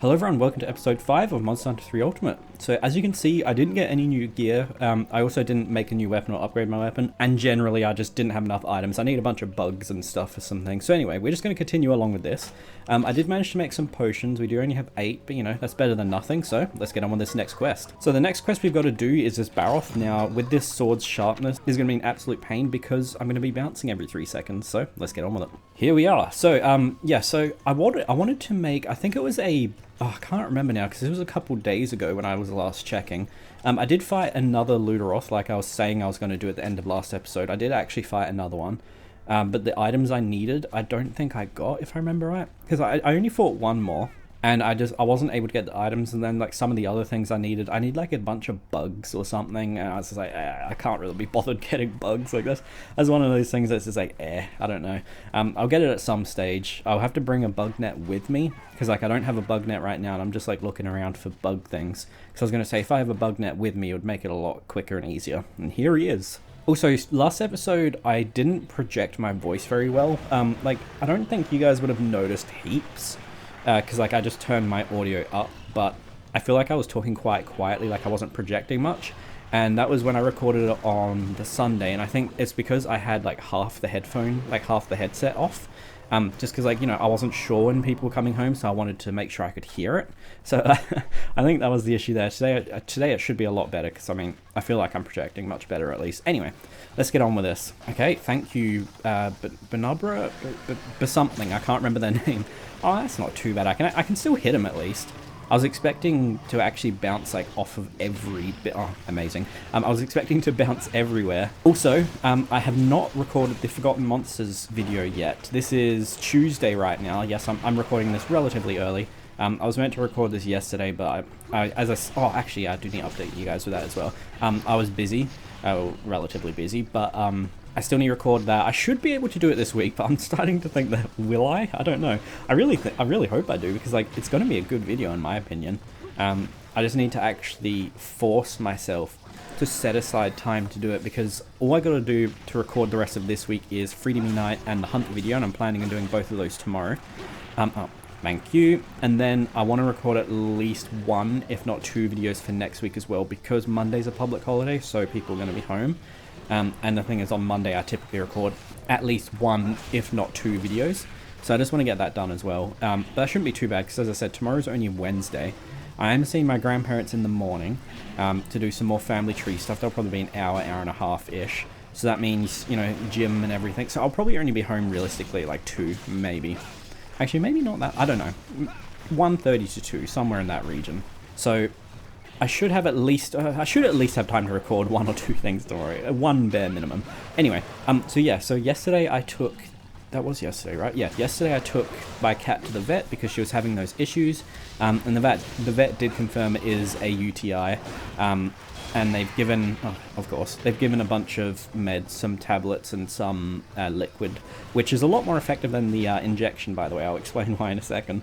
Hello everyone, welcome to episode 5 of Monster Hunter 3 Ultimate. So as you can see, I didn't get any new gear, I also didn't make a new weapon or upgrade my weapon, and generally I just didn't have enough items. I need a bunch of bugs and stuff for something. So anyway, we're just going to continue along with this. I did manage to make some potions. We do only have 8, but you know, that's better than nothing, so let's get on with this next quest. So the next quest we've got to do is this Barroth. Now, with this sword's sharpness, is going to be an absolute pain because I'm going to be bouncing every 3 seconds, so let's get on with it. Here we are. So, yeah, so I wanted to make, I think it was a... Oh, I can't remember now because it was a couple days ago when I was last checking. I did fight another Luderoth like I was saying I was going to do at the end of last episode. I did actually fight another one. But the items I needed, I don't think I got, if I remember right. Because I only fought one more. And I wasn't able to get the items, and then like some of the other things I need like a bunch of bugs or something, and I was just like, I can't really be bothered getting bugs like this. That's one of those things that's just like, I don't know. I'll get it at some stage. I'll have to bring a bug net with me, because like I don't have a bug net right now, and I'm just like looking around for bug things. Because I was going to say, if I have a bug net with me, it would make it a lot quicker and easier. And here he is. Also, last episode, I didn't project my voice very well. Like, I don't think you guys would have noticed heaps. Because like I just turned my audio up, but I feel like I was talking quite quietly, like I wasn't projecting much, and that was when I recorded it on the Sunday, and I think it's because I had like half the headset off, just because like, you know, I wasn't sure when people were coming home, so I wanted to make sure I could hear it. So I think that was the issue there. Today it should be a lot better, because I mean, I feel like I'm projecting much better at least. Anyway, let's get on with this. Okay, thank you, Benabra, something, I can't remember their name. Oh, that's not too bad. I can still hit him at least. I was expecting to actually bounce like off of every bit. Oh, amazing. I was expecting to bounce everywhere. Also, I have not recorded the Forgotten Monsters video yet. This is Tuesday right now. Yes, I'm recording this relatively early. I was meant to record this yesterday, but actually, I do need to update you guys with that as well. I was busy, relatively busy, but I still need to record that. I should be able to do it this week, but I'm starting to think that, will I? I don't know. I really hope I do, because like it's going to be a good video in my opinion. I just need to actually force myself to set aside time to do it, because all I got to do to record the rest of this week is Freedom Night and the Hunt video, and I'm planning on doing both of those tomorrow. Thank you. And then I want to record at least 1, if not 2 videos for next week as well, because Monday's a public holiday, so people are going to be home. And the thing is, on Monday I typically record at least 1, if not 2 videos. So I just want to get that done as well. But that shouldn't be too bad, because as I said, tomorrow's only Wednesday. I am seeing my grandparents in the morning to do some more family tree stuff. They'll probably be an hour and a half-ish. So that means, you know, gym and everything. So I'll probably only be home realistically like 2, maybe. Actually, maybe not that. I don't know. 1:30 to 2, somewhere in that region. So I should at least have time to record 1 or 2 things tomorrow. 1 bare minimum. Anyway, so yeah, so yesterday I took, that was yesterday, right? Yeah, yesterday I took my cat to the vet because she was having those issues, and the vet did confirm it is a UTI, and they've given, of course, they've given a bunch of meds, some tablets and some liquid, which is a lot more effective than the injection, by the way. I'll explain why in a second.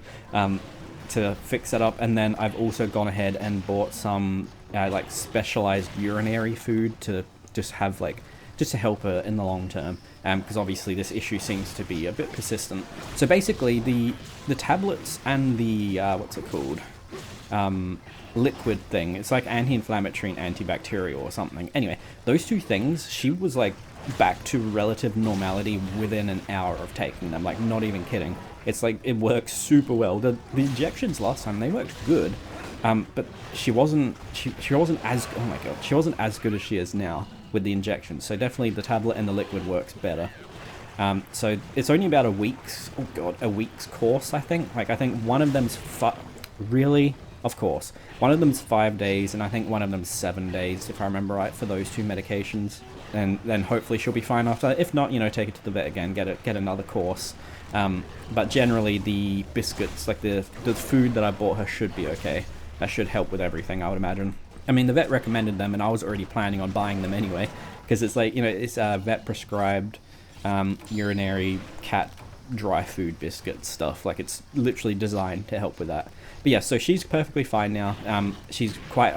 To fix that up, and then I've also gone ahead and bought some like specialized urinary food to just to help her in the long term, because obviously this issue seems to be a bit persistent. So basically the tablets and the what's it called, liquid thing, it's like anti-inflammatory and antibacterial or something. Anyway, those 2 things, she was like back to relative normality within an hour of taking them, like not even kidding. It's like, it works super well. The injections last time, they worked good, but she wasn't as, oh my god, she wasn't as good as she is now with the injections. So definitely the tablet and the liquid works better. So it's only about a week's course, I think. Like, I think one of them's really, of course, one of them's 5 days, and I think one of them's 7 days, if I remember right, for those 2 medications. And then hopefully she'll be fine after that. If not, you know, take it to the vet again, get another course. But generally the biscuits, like the food that I bought her, should be okay. That should help with everything, I would imagine. I mean, the vet recommended them, and I was already planning on buying them anyway, because it's like, you know, it's vet prescribed urinary cat dry food biscuit stuff. Like, it's literally designed to help with that. But yeah, so she's perfectly fine now. She's quite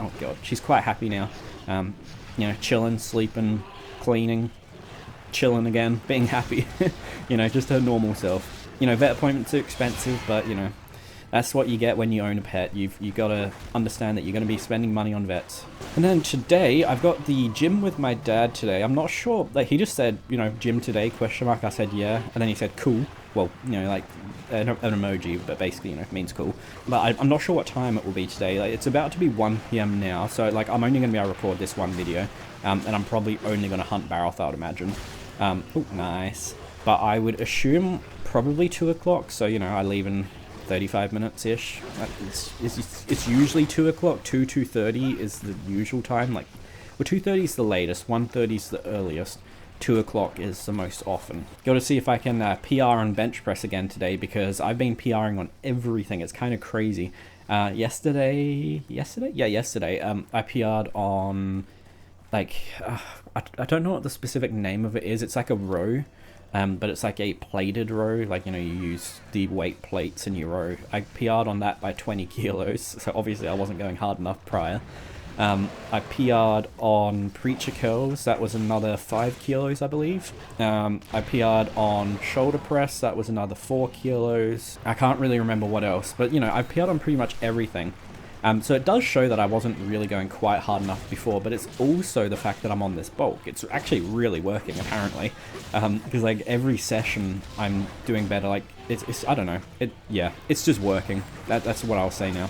happy now. You know, chilling, sleeping, cleaning, chilling again, being happy. You know, just her normal self. You know, vet appointments are expensive, but you know, That's what you get when you own a pet. You got to understand that you're going to be spending money on vets. And then today, I've got the gym with my dad today. I'm not sure, like, he just said, you know, gym today, question mark. I said, yeah. And then he said, cool. Well, you know, like, an emoji, but basically, you know, means cool. But I'm not sure what time it will be today. Like, it's about to be 1 p.m. now, so, like, I'm only going to be able to record this one video. And I'm probably only going to hunt Barroth, I would imagine. Oh, nice. But I would assume probably 2 o'clock, so, you know, I leave in 35 minutes-ish. It's usually 2 o'clock. 2:30 is the usual time. Like, well, 2:30 is the latest, 1:30 is the earliest, 2 o'clock is the most often. Got to see if I can PR on bench press again today, because I've been PRing on everything. It's kind of crazy. Yesterday, I PR'd on, like, I don't know what the specific name of it is. It's like a row. But it's like a plated row, like, you know, you use the weight plates in your row. I PR'd on that by 20 kilos, so obviously I wasn't going hard enough prior. I PR'd on preacher curls, that was another 5 kilos, I believe. I PR'd on shoulder press, that was another 4 kilos. I can't really remember what else, but, you know, I've PR'd on pretty much everything. So it does show that I wasn't really going quite hard enough before, but it's also the fact that I'm on this bulk. It's actually really working, apparently, because, like, every session I'm doing better. Like, it's I don't know, yeah, it's just working. That's what I'll say now.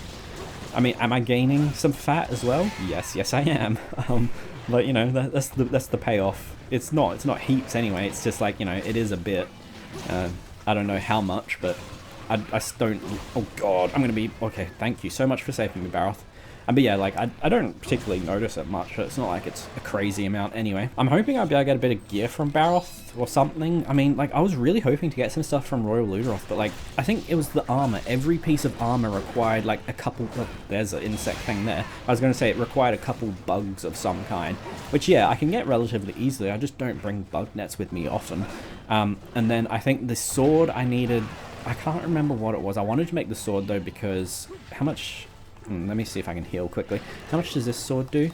I mean, am I gaining some fat as well? Yes, I am. But, you know, that's the payoff. It's not heaps anyway. It's just, like, you know, it is a bit. I don't know how much, but I don't. Oh god, I'm gonna be okay. Thank you so much for saving me, Barroth. But yeah, like, I don't particularly notice it much. It's not like it's a crazy amount anyway. I'm hoping I'll be able to get a bit of gear from Barroth or something. I mean, like, I was really hoping to get some stuff from Royal Luderoth, but, like, I think it was the armor. Every piece of armor required, like, a couple. Oh, there's an insect thing there. I was gonna say it required a couple bugs of some kind, which, yeah, I can get relatively easily. I just don't bring bug nets with me often. And then I think the sword I needed. I can't remember what it was. I wanted to make the sword, though, because how much. Let me see if I can heal quickly. How much does this sword do?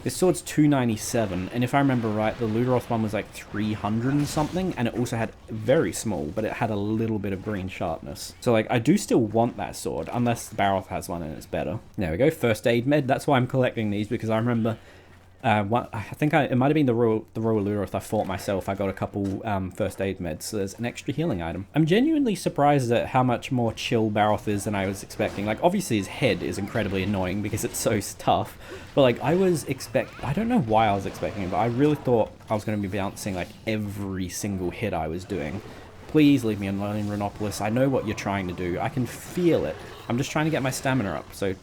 This sword's 297, and if I remember right, the Luderoth one was like 300 and something, and it also had very small, but it had a little bit of green sharpness. So, like, I do still want that sword, unless Barroth has one and it's better. There we go, first aid med. That's why I'm collecting these, because I remember. I think it might have been the Royal Luderoth I fought myself. I got a couple first aid meds, so there's an extra healing item. I'm genuinely surprised at how much more chill Barroth is than I was expecting. Like, obviously his head is incredibly annoying because it's so tough, but, like, I don't know why I was expecting it, but I really thought I was going to be bouncing, like, every single hit I was doing. Please leave me alone, Rhinopolis. I know what you're trying to do. I can feel it. I'm just trying to get my stamina up, so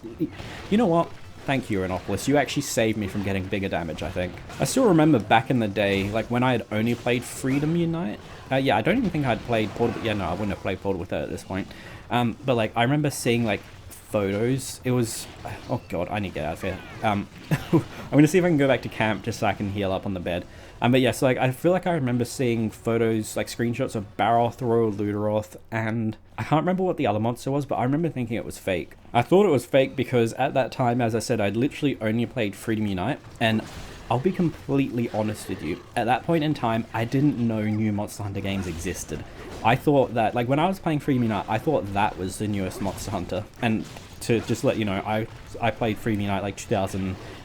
you know what? Thank you, Rhinopolis. You actually saved me from getting bigger damage, I think. I still remember back in the day, like, when I had only played Freedom Unite. Yeah, I don't even think I'd played Portable. Yeah, no, I wouldn't have played Portable Third at this point. But, like, I remember seeing, like, photos. It was. Oh, God, I need to get out of here. I'm going to see if I can go back to camp just so I can heal up on the bed. But yeah, so, like, I feel like I remember seeing photos, like, screenshots of Barroth, Royal Luderoth, and I can't remember what the other monster was, but I remember thinking it was fake. I thought it was fake because at that time, as I said, I'd literally only played Freedom Unite, and I'll be completely honest with you. At that point in time, I didn't know new Monster Hunter games existed. I thought that, like, when I was playing Freedom Unite, I thought that was the newest Monster Hunter, and to just let you know, I played Freedom Unite like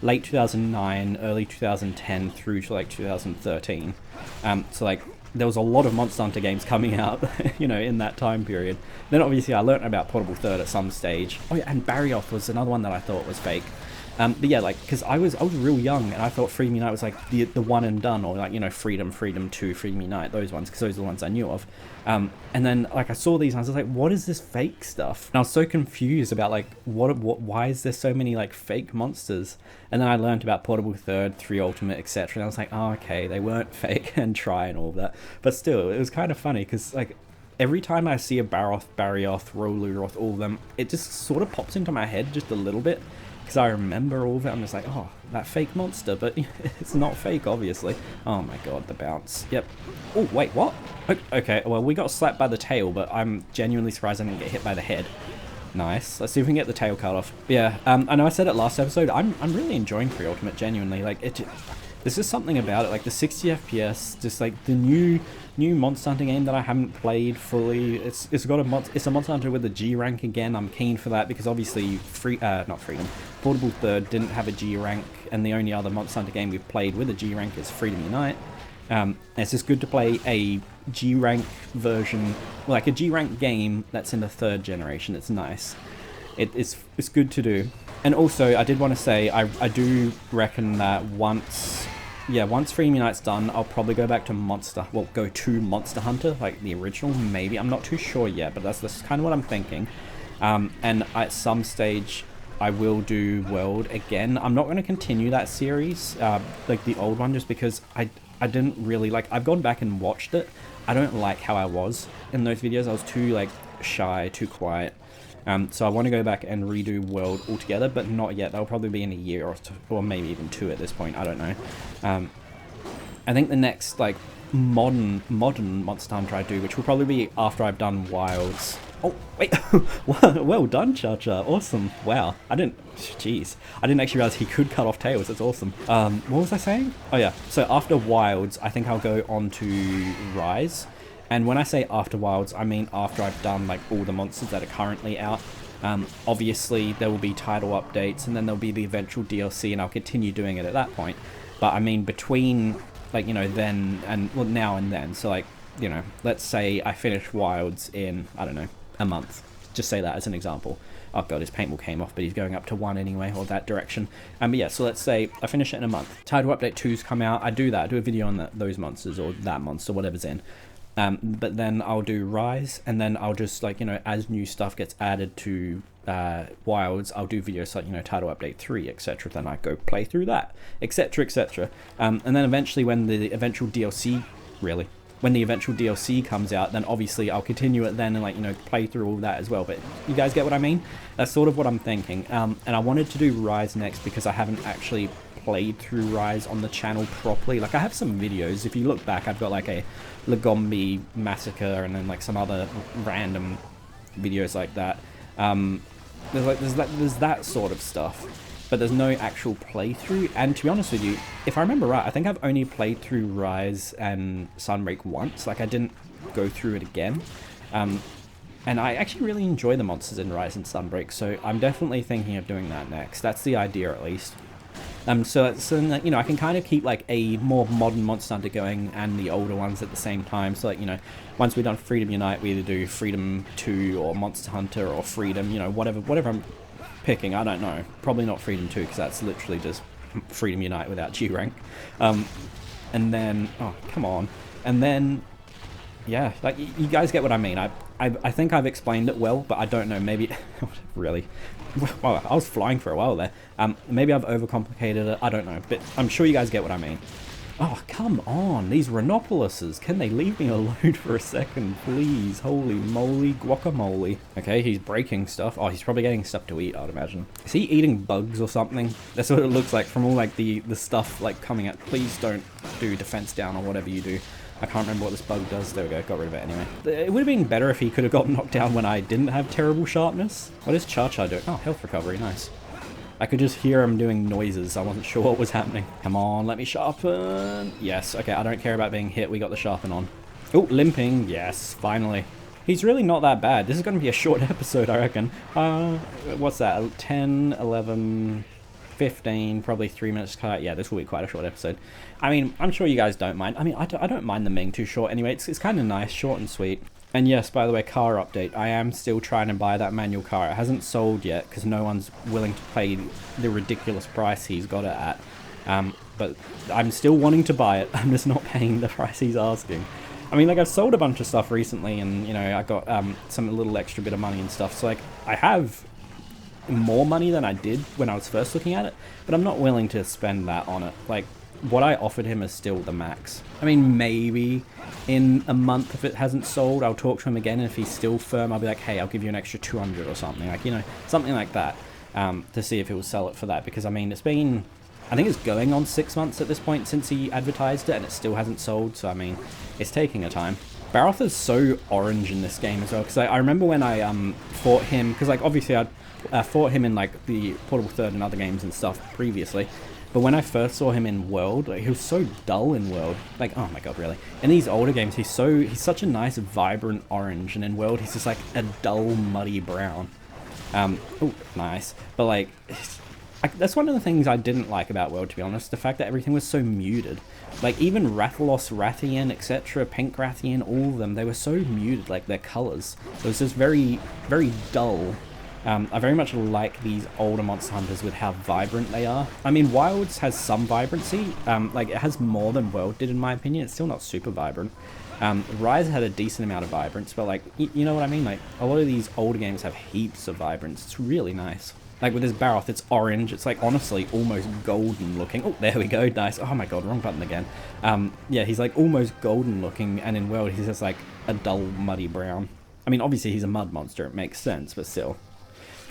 late 2009, early 2010 through to like 2013. So, like, there was a lot of Monster Hunter games coming out, you know, in that time period. Then obviously I learnt about Portable Third at some stage. Oh yeah, and Barroth was another one that I thought was fake. But yeah, like, because I was real young, and I thought Freedom Unite was like the one and done, or, like, you know, Freedom 2, Freedom Unite, those ones, because those are the ones I knew of. And then, like, I saw these and I was like, what is this fake stuff? And I was so confused about, like, why is there so many, like, fake monsters? And then I learned about Portable Third, 3 Ultimate, etc. And I was like, oh, okay, they weren't fake, and try and all that. But still, it was kind of funny, because, like, every time I see a Barroth, Royal Luderoth, all of them, it just sort of pops into my head just a little bit. Because I remember all of it, I'm just like, oh, that fake monster, but it's not fake, obviously. Oh my god, the bounce. Yep. Oh, wait, what? Okay, well, we got slapped by the tail, but I'm genuinely surprised I didn't get hit by the head. Nice. Let's see if we can get the tail cut off. But yeah, I know I said it last episode, I'm really enjoying 3 Ultimate, genuinely. Like, there's just something about it, like the 60 FPS, just like the new Monster Hunter game that I haven't played fully. It's a Monster Hunter with a G rank again. I'm keen for that because obviously Portable Third didn't have a G rank, and the only other Monster Hunter game we've played with a G rank is Freedom Unite. It's just good to play a G rank version, like a G rank game that's in the 3rd generation. It's nice. It's good to do. And also, I did want to say, I do reckon that once Freedom Unite's done, I'll probably go back to Monster Hunter, like the original, maybe. I'm not too sure yet, but that's kind of what I'm thinking. And at some stage, I will do World again. I'm not going to continue that series, like the old one, just because I didn't really, like, I've gone back and watched it. I don't like how I was in those videos. I was too, like, shy, too quiet. So I want to go back and redo World altogether, but not yet. That'll probably be in a year or maybe even 2 at this point. I don't know. I think the next, like, modern Monster Hunter I do, which will probably be after I've done Wilds. Oh, wait. Well done, Cha-Cha. Awesome. Wow. I didn't actually realize he could cut off tails. That's awesome. What was I saying? Oh, yeah. So after Wilds, I think I'll go on to Rise. And when I say after Wilds, I mean after I've done, like, all the monsters that are currently out. Obviously, there will be title updates, and then there'll be the eventual DLC, and I'll continue doing it at that point. But, I mean, between, like, you know, then and, well, now and then. So, like, you know, let's say I finish Wilds in, I don't know, a month. Just say that as an example. Oh, God, his paintball came off, but he's going up to 1 anyway, or that direction. But yeah, so let's say I finish it in a month. Title update 2's come out. I do that. I do a video on those monsters, or that monster, whatever's in. But then I'll do Rise, and then I'll just, like, you know, as new stuff gets added to Wilds, I'll do videos like, you know, title update 3, etc. Then I go play through that, etc, etc. And then eventually when the eventual DLC comes out, then obviously I'll continue it then and, like, you know, play through all that as well. But you guys get what I mean? That's sort of what I'm thinking. And I wanted to do Rise next because I haven't actually played through Rise on the channel properly. Like, I have some videos. If you look back, I've got like a Lagombi massacre and then like some other random videos like that. There's that sort of stuff, but there's no actual playthrough. And to be honest with you, if I remember right, I think I've only played through Rise and Sunbreak once. Like, I didn't go through it again. And I actually really enjoy the monsters in Rise and Sunbreak, so I'm definitely thinking of doing that next. That's the idea, at least. So you know, I can kind of keep like a more modern Monster Hunter going and the older ones at the same time. So, like, you know, once we've done Freedom Unite, we either do Freedom 2 or Monster Hunter or Freedom, you know, whatever I'm picking. I don't know. Probably not Freedom 2, because that's literally just Freedom Unite without G rank. And then, oh, come on. And then, yeah, like, you guys get what I mean. I think I've explained it well, but I don't know, maybe, really, well, I was flying for a while there. Maybe I've overcomplicated it, I don't know, but I'm sure you guys get what I mean. Oh, come on, these Rhinopolises, can they leave me alone for a second, please? Holy moly, guacamole. Okay, he's breaking stuff. Oh, he's probably getting stuff to eat, I'd imagine. Is he eating bugs or something? That's what it looks like from all, like, the stuff, like, coming out. Please don't do defense down or whatever you do. I can't remember what this bug does. There we go, got rid of it anyway. It would have been better if he could have got knocked down when I didn't have terrible sharpness. What is Cha-Cha doing? Oh, health recovery, nice. I could just hear him doing noises. I wasn't sure what was happening. Come on, let me sharpen. Yes, okay, I don't care about being hit. We got the sharpen on. Oh, limping. Yes, finally. He's really not that bad. This is going to be a short episode, I reckon. What's that? 10, 11... 15, probably 3 minutes cut. Yeah, this will be quite a short episode. I mean, I'm sure you guys don't mind. I mean, I don't mind them being too short anyway. It's kind of nice, short and sweet. And yes, by the way, car update. I am still trying to buy that manual car. It hasn't sold yet because no one's willing to pay the ridiculous price he's got it at. But I'm still wanting to buy it. I'm just not paying the price he's asking. I mean, like, I've sold a bunch of stuff recently and, you know, I got some little extra bit of money and stuff. So, like, I have more money than I did when I was first looking at it, but I'm not willing to spend that on it. Like, what I offered him is still the max. I mean, maybe in a month, if it hasn't sold, I'll talk to him again, and if he's still firm, I'll be like, hey, I'll give you an extra 200 or something, like, you know, something like that, to see if he will sell it for that, because, I mean, it's been, I think it's going on 6 months at this point since he advertised it, and it still hasn't sold, so, I mean, it's taking a time. Barroth is so orange in this game as well, because I remember when I fought him, because, like, obviously I fought him in, like, the Portable Third and other games and stuff previously, But when I first saw him in World, like, he was so dull in World. Like, oh my god, really? In these older games, he's such a nice, vibrant orange, and in World, he's just like a dull, muddy brown. Oh, nice. But like, that's one of the things I didn't like about World, to be honest. The fact that everything was so muted. Like, even Rathalos, Rathian, etc., Pink Rathian, all of them, they were so muted, like, their colours. It was just very, very dull. I very much like these older Monster Hunters with how vibrant they are. I mean, Wilds has some vibrancy. Like, it has more than World did, in my opinion. It's still not super vibrant. Rise had a decent amount of vibrance, but, like, you know what I mean? Like, a lot of these older games have heaps of vibrance. It's really nice. Like, with this Barroth, it's orange. It's, like, honestly almost golden looking. Oh, there we go. Nice. Oh, my God. Wrong button again. Yeah, he's, like, almost golden looking, and in World, he's just, like, a dull, muddy brown. I mean, obviously, he's a mud monster. It makes sense, but still.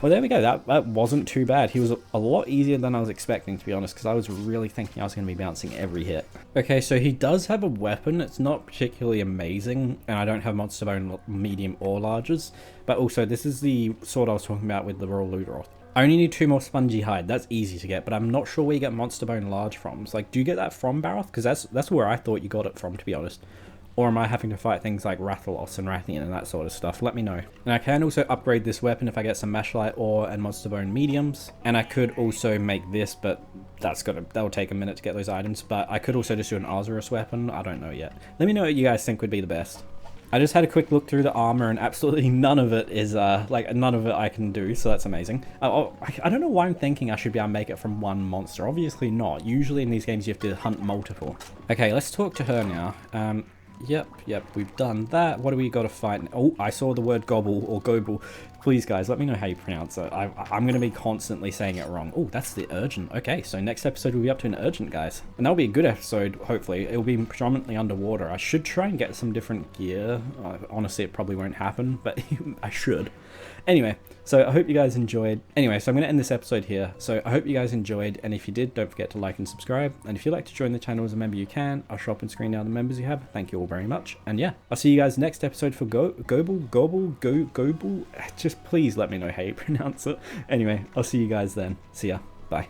Well, there we go. That wasn't too bad. He was a lot easier than I was expecting, to be honest, because I was really thinking I was going to be bouncing every hit. Okay, so he does have a weapon. It's not particularly amazing, and I don't have Monster Bone medium or larges, but also this is the sword I was talking about with the Raw Luderoth. I only need 2 more Spongy Hide. That's easy to get, but I'm not sure where you get Monster Bone large from. It's like, do you get that from Barroth? Because that's where I thought you got it from, to be honest. Or am I having to fight things like Rathalos and Rathian and that sort of stuff? Let me know. And I can also upgrade this weapon if I get some Mashlite ore and Monster Bone mediums. And I could also make this, but that'll take a minute to get those items. But I could also just do an Ozarus weapon. I don't know yet. Let me know what you guys think would be the best. I just had a quick look through the armor, and absolutely none of it is, none of it I can do, so that's amazing. I don't know why I'm thinking I should be able to make it from one monster. Obviously not. Usually in these games you have to hunt multiple. Okay, let's talk to her now. Yep, we've done that. What do we got to fight? Oh, I saw the word gobble or gobble. Please, guys, let me know how you pronounce it. I'm going to be constantly saying it wrong. Oh, that's the urgent. Okay, so next episode we'll be up to an urgent, guys. And that'll be a good episode, hopefully. It'll be predominantly underwater. I should try and get some different gear. Honestly, it probably won't happen, but I should. Anyway, so I hope you guys enjoyed. Anyway, so I'm going to end this episode here. So I hope you guys enjoyed, and if you did, don't forget to like and subscribe. And if you'd like to join the channel as a member, you can. I'll show up and screen down the members you have. Thank you all very much. And yeah, I'll see you guys next episode for Gobble. Just please let me know how you pronounce it. Anyway, I'll see you guys then. See ya. Bye.